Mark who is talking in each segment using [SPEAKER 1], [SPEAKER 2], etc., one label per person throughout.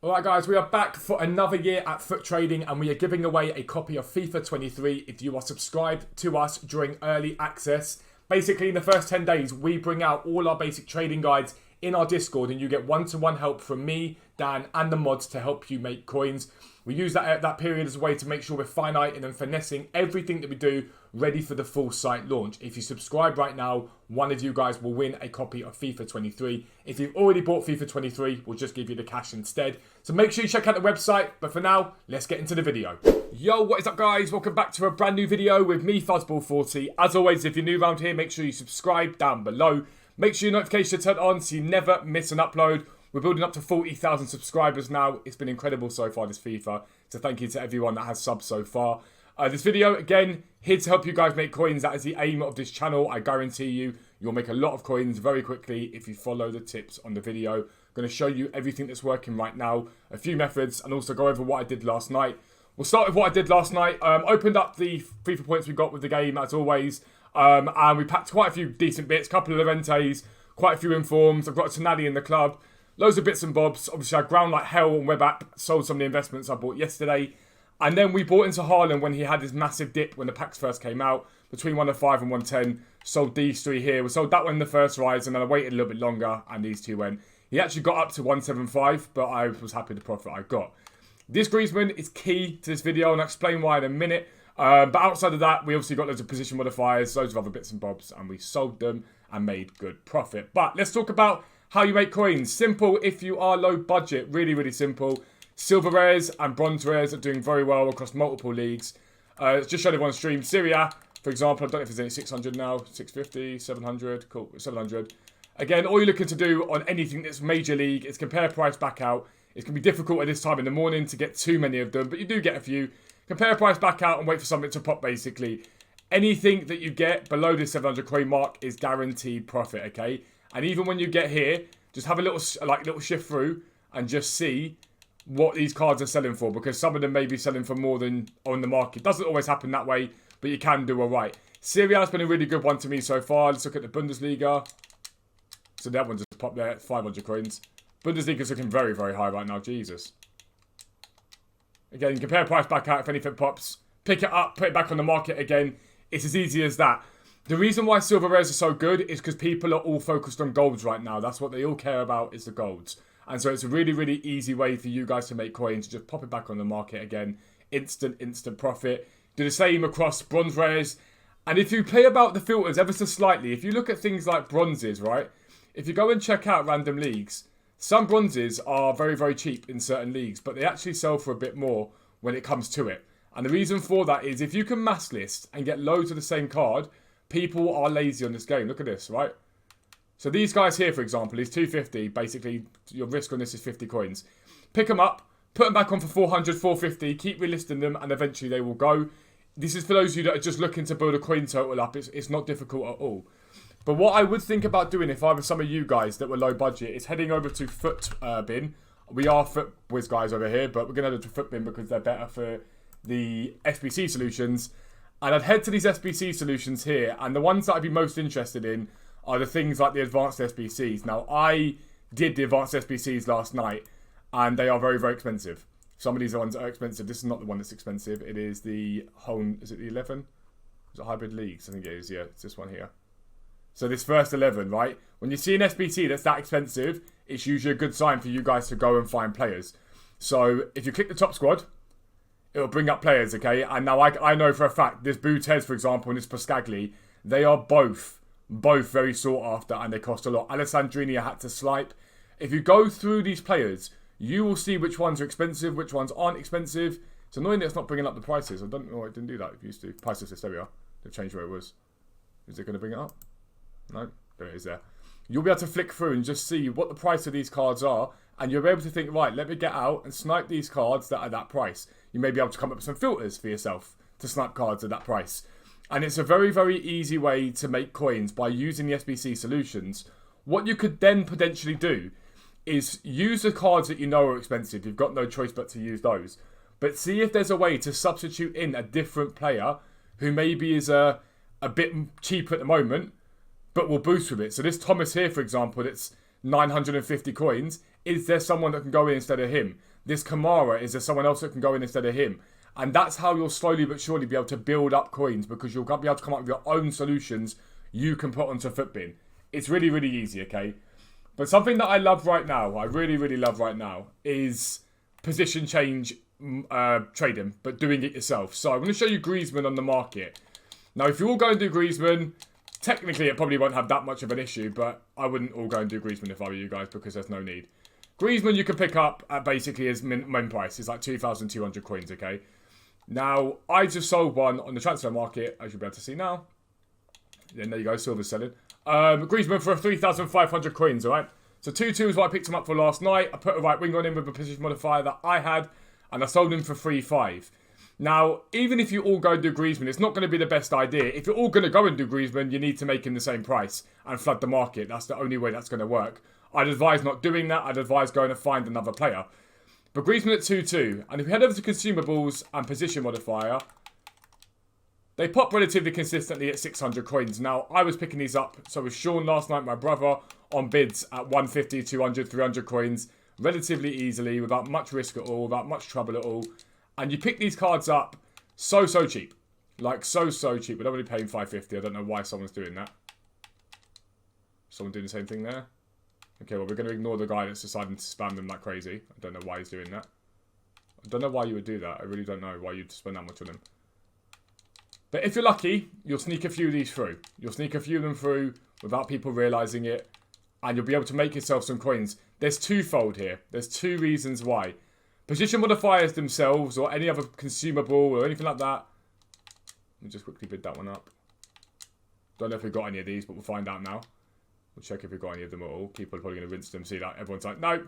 [SPEAKER 1] Alright guys, we are back for another year at Foot Trading and we are giving away a copy of FIFA 23 if you are subscribed to us during early access. Basically in the first 10 days we bring out all our basic trading guides in our Discord and you get one-to-one help from me, Dan and the mods to help you make coins. We use that period as a way to make sure we're fine-tuning and finessing everything that we do ready for the full site launch. If you subscribe right now, one of you guys will win a copy of FIFA 23. If you've already bought FIFA 23, we'll just give you the cash instead. So make sure you check out the website. But for now, let's get into the video. Yo, what is up guys? Welcome back to a brand new video with me, Fuzzball40. As always, if you're new around here, make sure you subscribe down below. Make sure your notifications are turned on so you never miss an upload. We're building up to 40,000 subscribers now. It's been incredible so far, this FIFA. So thank you to everyone that has subbed so far. This video, again, here to help you guys make coins. That is the aim of this channel. I guarantee you'll make a lot of coins very quickly if you follow the tips on the video. I'm going to show you everything that's working right now, a few methods, and also go over what I did last night. We'll start with what I did last night. Opened up the FIFA points we got with the game, as always. And we packed quite a few decent bits, a couple of Leventes, quite a few informs. I've got a Tonali in the club. Loads of bits and bobs. Obviously, I ground like hell on web app. Sold some of the investments I bought yesterday. And then we bought into Haaland when he had his massive dip when the packs first came out. Between 105 and 110. Sold these three here. We sold that one in the first rise. And then I waited a little bit longer. And these two went. He actually got up to 175. But I was happy with the profit I got. This Griezmann is key to this video. And I'll explain why in a minute. But outside of that, we obviously got loads of position modifiers. Loads of other bits and bobs. And we sold them and made good profit. But let's talk about how you make coins. Simple if you are low budget. Really, really simple. Silver rares and bronze rares are doing very well across multiple leagues. Just showed everyone on stream. Syria, for example, I don't know if there's any 600 now. 650, 700, cool, 700. Again, all you're looking to do on anything that's major league is compare price back out. It's going to be difficult at this time in the morning to get too many of them, but you do get a few. Compare price back out and wait for something to pop, basically. Anything that you get below this 700 coin mark is guaranteed profit, okay? And even when you get here, just have a little shift through and just see what these cards are selling for, because some of them may be selling for more than on the market. Doesn't always happen that way, but you can do all right. Syria has been a really good one to me so far. Let's look at the Bundesliga. So that one just popped there, 500 coins. Bundesliga's looking very, very high right now. Jesus. Again, compare price back out if anything pops. Pick it up, put it back on the market again. It's as easy as that. The reason why silver rares are so good is because people are all focused on golds right now. That's what they all care about, is the golds. And so it's a really, really easy way for you guys to make coins. Just pop it back on the market again. Instant profit. Do the same across bronze rares. And if you play about the filters ever so slightly, if you look at things like bronzes, right? If you go and check out random leagues, some bronzes are very, very cheap in certain leagues, but they actually sell for a bit more when it comes to it. And the reason for that is if you can mass list and get loads of the same card, people are lazy on this game. Look at this, right? So these guys here, for example, is 250. Basically, your risk on this is 50 coins. Pick them up, put them back on for 400, 450, keep relisting them, and eventually they will go. This is for those of you that are just looking to build a coin total up. It's not difficult at all. But what I would think about doing if I was some of you guys that were low budget is heading over to Footbin. We are FootWiz guys over here, but we're going to head to Footbin because they're better for the SBC solutions. And I'd head to these SBC solutions here, and the ones that I'd be most interested in are the things like the advanced SBCs. Now, I did the advanced SBCs last night, and they are very, very expensive. Some of these ones are expensive. This is not the one that's expensive. It is the home, is it the 11? Is it Hybrid Leagues? I think it is, yeah. It's this one here. So this first 11, right? When you see an SBC that's that expensive, it's usually a good sign for you guys to go and find players. So if you click the top squad, it'll bring up players, okay? And now I know for a fact, this Butez, for example, and this Pascagli, they are both very sought after and they cost a lot. Alessandrini I had to swipe. If you go through these players, you will see which ones are expensive, which ones aren't expensive. It's annoying that it's not bringing up the prices. I don't know why it didn't do that. It used to. Price list, there we are. They've changed where it was. Is it going to bring it up? No, there it is there. You'll be able to flick through and just see what the price of these cards are, and you'll be able to think, right, let me get out and snipe these cards that are that price. You may be able to come up with some filters for yourself to snipe cards at that price. And it's a very, very easy way to make coins by using the SBC solutions. What you could then potentially do is use the cards that you know are expensive. You've got no choice but to use those. But see if there's a way to substitute in a different player who maybe is a bit cheaper at the moment, but will boost with it. So this Thomas here, for example, that's 950 coins. Is there someone that can go in instead of him? this Kamara, is there someone else that can go in instead of him? And that's how you'll slowly but surely be able to build up coins, because you'll be able to come up with your own solutions you can put onto Footbin. It's really, really easy, okay? But something that I love right now, I really, really love right now, is position change trading, but doing it yourself. So I'm going to show you Griezmann on the market. Now, if you all go and do Griezmann, technically it probably won't have that much of an issue, but I wouldn't all go and do Griezmann if I were you guys, because there's no need. Griezmann you can pick up at basically his main price. It's like 2,200 coins, okay? Now, I just sold one on the transfer market, as you'll be able to see now. Then there you go, silver's selling. Griezmann for 3,500 coins, alright? So 2-2 is what I picked him up for last night. I put a right wing on him with a position modifier that I had, and I sold him for 3.5. Now, even if you all go and do Griezmann, it's not going to be the best idea. If you're all going to go and do Griezmann, you need to make him the same price and flood the market. That's the only way that's going to work. I'd advise not doing that. I'd advise going to find another player. But Griezmann at 2-2. And if you head over to consumables and position modifier, they pop relatively consistently at 600 coins. Now, I was picking these up. So was Sean last night, my brother, on bids at 150, 200, 300 coins. Relatively easily, without much risk at all, without much trouble at all. And you pick these cards up so cheap. Like, so cheap. We're only paying 550. I don't know why someone's doing that. Someone doing the same thing there? Okay, well, we're going to ignore the guy that's deciding to spam them like crazy. I don't know why he's doing that. I don't know why you would do that. I really don't know why you'd spend that much on them. But if you're lucky, you'll sneak a few of these through. You'll sneak a few of them through without people realising it. And you'll be able to make yourself some coins. There's twofold here. There's two reasons why. Position modifiers themselves, or any other consumable, or anything like that. Let me just quickly bid that one up. Don't know if we've got any of these, but we'll find out now. We'll check if we've got any of them at all. People are probably going to rinse them. See that? Everyone's like, nope.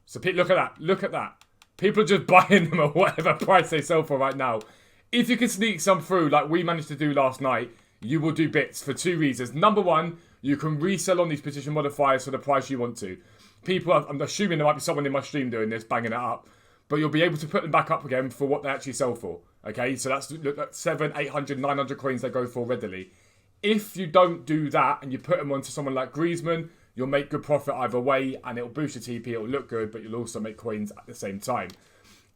[SPEAKER 1] So look at that. Look at that. People are just buying them at whatever price they sell for right now. If you can sneak some through, like we managed to do last night, you will do bits for two reasons. Number one, you can resell on these position modifiers for the price you want to. People, I'm assuming there might be someone in my stream doing this, banging it up. But you'll be able to put them back up again for what they actually sell for. Okay, so that's 700, 800, 900 coins they go for readily. If you don't do that and you put them onto someone like Griezmann, you'll make good profit either way, and it'll boost your TP, it'll look good, but you'll also make coins at the same time.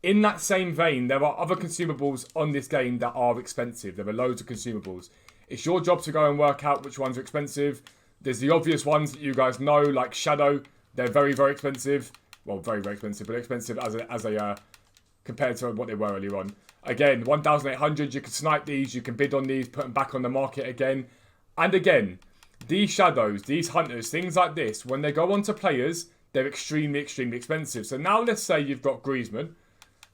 [SPEAKER 1] In that same vein, there are other consumables on this game that are expensive. There are loads of consumables. It's your job to go and work out which ones are expensive. There's the obvious ones that you guys know, like Shadow. They're very, very expensive. Well, very, very expensive, but expensive as a compared to what they were earlier on. Again, 1,800, you can snipe these, you can bid on these, put them back on the market again. And again, these shadows, these hunters, things like this, when they go on to players, they're extremely, extremely expensive. So now let's say you've got Griezmann,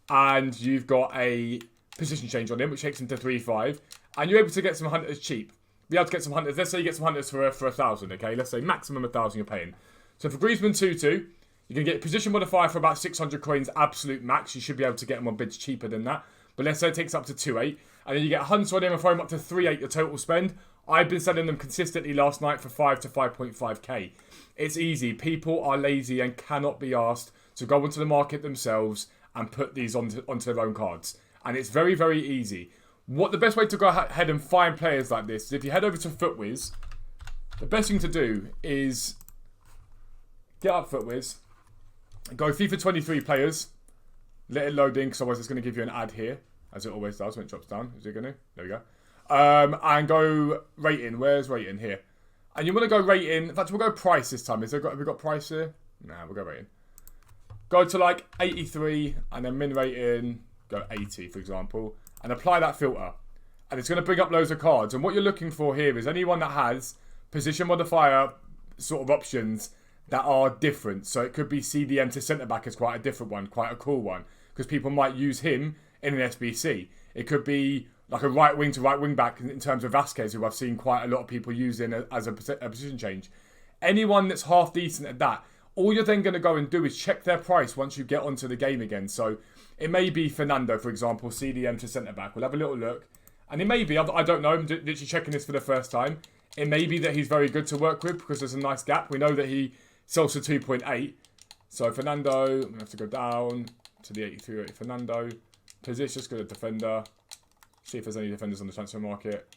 [SPEAKER 1] and you've got a position change on him, which takes him to 3.5, and you're able to get some hunters cheap. Be able to get some hunters, let's say you get some hunters for 1,000, okay? Let's say maximum 1,000 you're paying. So for Griezmann 2-2, you can get position modifier for about 600 coins, absolute max. You should be able to get them on bids cheaper than that. But let's say it takes up to 2.8. And then you get a hunter on him and throw him up to 3.8 your total spend. I've been selling them consistently last night for 5 to 5.5k. It's easy. People are lazy and cannot be asked to go onto the market themselves and put these onto their own cards. And it's very, very easy. What the best way to go ahead and find players like this is if you head over to FootWiz, the best thing to do is get up FootWiz, go FIFA 23 players, let it load in because otherwise it's going to give you an ad here, as it always does when it drops down. Is it going to? There we go. And go rating. Where's rating? Here. And you want to go rating. In fact, we'll go price this time. Have we got price here? Nah, we'll go rating. Go to like 83 and then min rating, go 80 for example, and apply that filter. And it's going to bring up loads of cards. And what you're looking for here is anyone that has position modifier sort of options that are different. So it could be CDM to centre back is quite a different one, quite a cool one, because people might use him in an SBC. It could be like a right wing to right wing back in terms of Vasquez, who I've seen quite a lot of people using as a position change. Anyone that's half decent at that, all you're then going to go and do is check their price once you get onto the game again. So it may be Fernando, for example, CDM to centre back. We'll have a little look. And it may be, I don't know, I'm literally checking this for the first time. It may be that he's very good to work with because there's a nice gap. We know that he sells for 2.8. So Fernando, I'm going to have to go down to the 83 Fernando. Position, just go to defender. See if there's any defenders on the transfer market.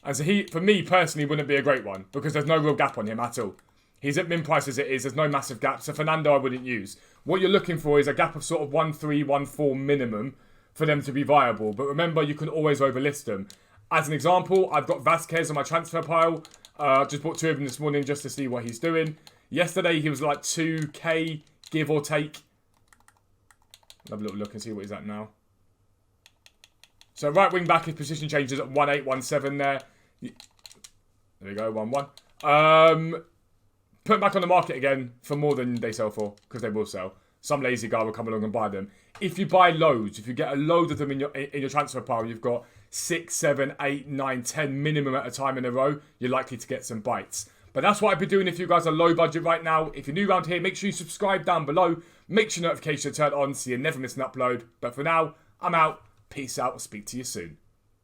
[SPEAKER 1] And so he, for me personally, wouldn't be a great one because there's no real gap on him at all. He's at min price as it is. There's no massive gap. So Fernando I wouldn't use. What you're looking for is a gap of sort of 1.3, 1.4 minimum for them to be viable. But remember, you can always overlist them. As an example, I've got Vasquez on my transfer pile. Just bought 2 of them this morning just to see what he's doing. Yesterday, he was like 2k, give or take. Have a little look and see what he's at now. So right wing back, his position changes at 1.8, 1.7 there. There we go, 1.1. Put them back on the market again for more than they sell for, because they will sell. Some lazy guy will come along and buy them. If you buy loads, if you get a load of them in your transfer pile, you've got 6, 7, 8, 9, 10 minimum at a time in a row, you're likely to get some bites. But that's what I've been doing if you guys are low budget right now. If you're new around here, make sure you subscribe down below. Make sure notifications are turned on so you never miss an upload. But for now, I'm out. Peace out. I'll speak to you soon.